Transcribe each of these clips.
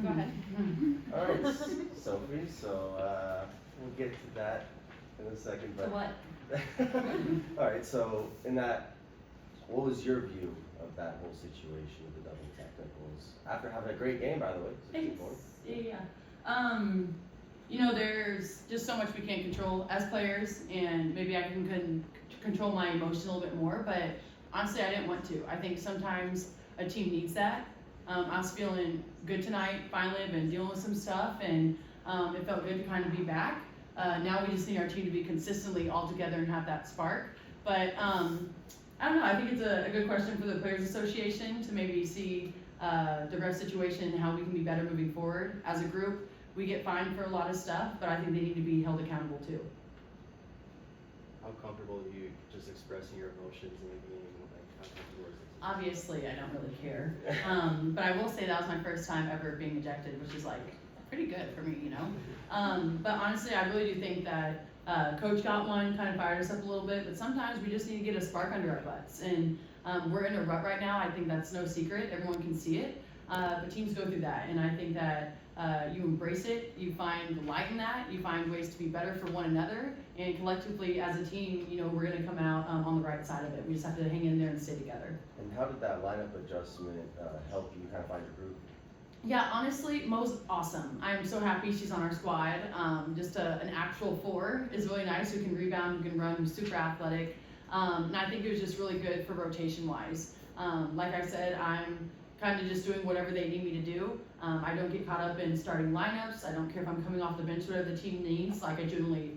Go ahead. All right, Sophie, so we'll get to that in a second. So what? All right, so what was your view of that whole situation with the double technicals? After having a great game, by the way. Thanks. Yeah. There's just so much we can't control as players, and maybe I can control my emotion a little bit more, but honestly, I didn't want to. I think sometimes a team needs that. I was feeling good tonight, finally. I've been dealing with some stuff, and it felt good to kind of be back. Now we just need our team to be consistently all together and have that spark. But I don't know, I think it's a good question for the Players Association to maybe see the ref situation and how we can be better moving forward. As a group, we get fined for a lot of stuff, but I think they need to be held accountable too. How comfortable are you just expressing your emotions in the game? How comfortable is it? Obviously, I don't really care. But I will say that was my first time ever being ejected, which is like pretty good for me, But honestly, I really do think that Coach got one, kind of fired us up a little bit, but sometimes we just need to get a spark under our butts. And we're in a rut right now. I think that's no secret. Everyone can see it. But teams go through that. And I think that you embrace it, you find the light in that, you find ways to be better for one another, and collectively as a team, we're going to come out on the right side of it. We just have to hang in there and stay together. And how did that lineup adjustment help you kind of find your group? Yeah, honestly, Mo's awesome. I'm so happy she's on our squad. Just an actual 4 is really nice, who can rebound, who can run, who's super athletic. And I think it was just really good for rotation-wise. Like I said, I'm kind of just doing whatever they need me to do. I don't get caught up in starting lineups. I don't care if I'm coming off the bench, whatever the team needs. Like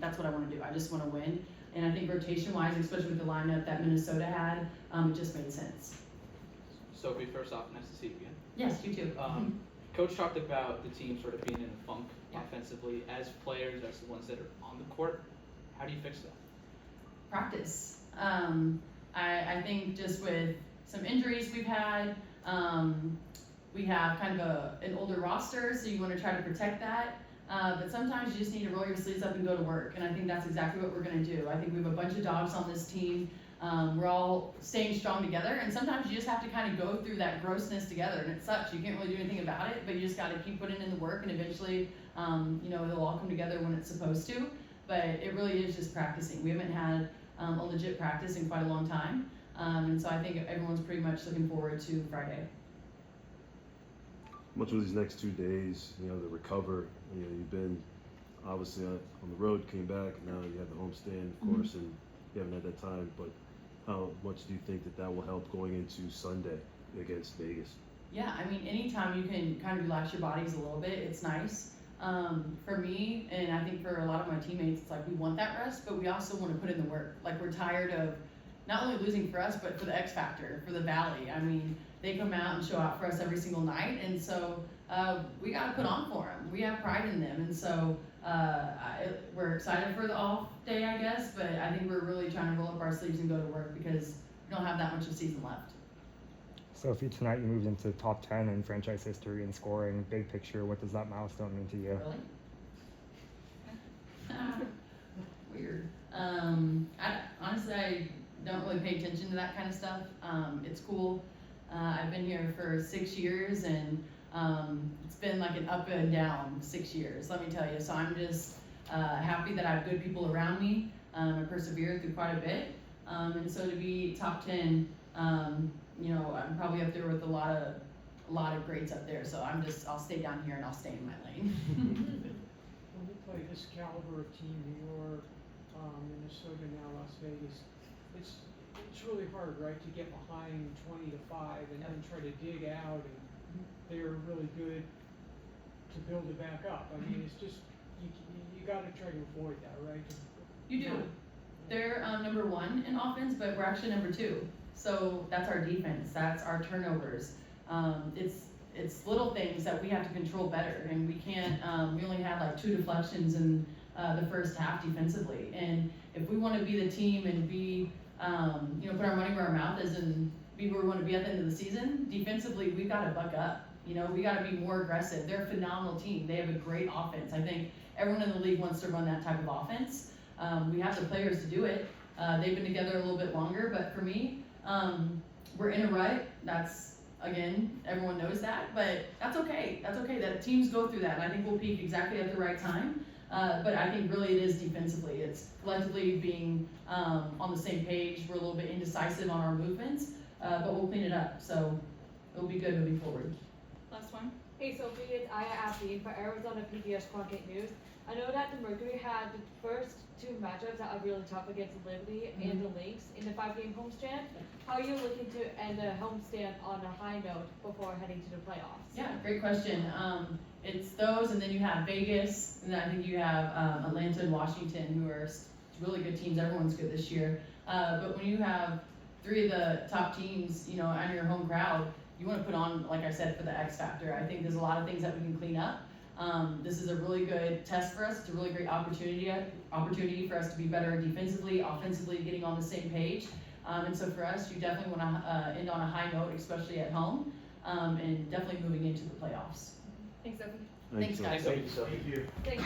that's what I want to do. I just want to win. And I think rotation-wise, especially with the lineup that Minnesota had, it just made sense. Sophie, first off, nice to see you again. Yes, you too. Coach talked about the team sort of being in a funk Yeah. offensively. As players, as the ones that are on the court, how do you fix that? Practice. I think just with some injuries we've had, we have kind of an older roster, so you want to try to protect that. But sometimes you just need to roll your sleeves up and go to work, and I think that's exactly what we're going to do. I think we have a bunch of dogs on this team. We're all staying strong together, and sometimes you just have to kind of go through that grossness together, and it sucks. You can't really do anything about it, but you just got to keep putting in the work, and eventually, it'll all come together when it's supposed to. But it really is just practicing. We haven't had a legit practice in quite a long time, and so I think everyone's pretty much looking forward to Friday. Much of these next 2 days, to recover. You've been obviously on the road, came back, and now you have the homestand, of course, and you haven't had that time. But how much do you think that will help going into Sunday against Vegas? Yeah, I mean, anytime you can kind of relax your bodies a little bit, it's nice. For me, and I think for a lot of my teammates, it's like we want that rest, but we also want to put in the work. Like, we're tired of not only losing for us, but for the X Factor, for the Valley. I mean, they come out and show out for us every single night, and so we got to put on for them. We have pride in them, and so we're excited for the off day, I guess, but I think we're really trying to roll up our sleeves and go to work because we don't have that much of season left. Sophie, tonight you moved into top 10 in franchise history in scoring. Big picture, what does that milestone mean to you? Really? Weird. Honestly, I don't really pay attention to that kind of stuff. It's cool. I've been here for 6 years, and it's been like an up and down 6 years, let me tell you. So I'm just happy that I have good people around me. I persevered through quite a bit. And so to be top 10, I'm probably up there with a lot of greats up there. So I'll stay down here and I'll stay in my lane. When you play this caliber of team, New York, Minnesota, now Las Vegas, it's really hard, right, to get behind 20-5 and then try to dig out, and they're really good to build it back up. I mean, it's just you got to try to avoid that, right? You do. They're number 1 in offense, but we're actually number 2. So that's our defense. That's our turnovers. It's little things that we have to control better, and we can't. We only had like 2 deflections in the first half defensively, and if we want to be the team and be, put our money where our mouth is and be where we want to be at the end of the season, defensively we've got to buck up. We got to be more aggressive. They're a phenomenal team. They have a great offense. I think everyone in the league wants to run that type of offense. We have the players to do it. They've been together a little bit longer, but for me, we're in a rut. That's Again, everyone knows that, but that's okay. That's okay. That teams go through that, and I think we'll peak exactly at the right time. But I think really it is defensively. It's collectively being on the same page. We're a little bit indecisive on our movements, but we'll clean it up. So it'll be good moving forward. Last one. Hey Sophie, it's Aya Abdi for Arizona PBS Cronkite News. I know that the Mercury had the first two matchups that are really tough against the Liberty and the Lynx in the 5-game homestand. How are you looking to end the homestand on a high note before heading to the playoffs? Yeah, great question. It's those, and then you have Vegas, and then I think you have Atlanta and Washington, who are really good teams. Everyone's good this year. But when you have three of the top teams, you know, and your home crowd, you want to put on, like I said, for the X factor. I think there's a lot of things that we can clean up. This is a really good test for us. It's a really great opportunity for us to be better defensively, offensively, getting on the same page. And so for us, you definitely want to end on a high note, especially at home, and definitely moving into the playoffs. Thanks, Sophie. Thanks, guys. Thank you, Sophie. Thank you.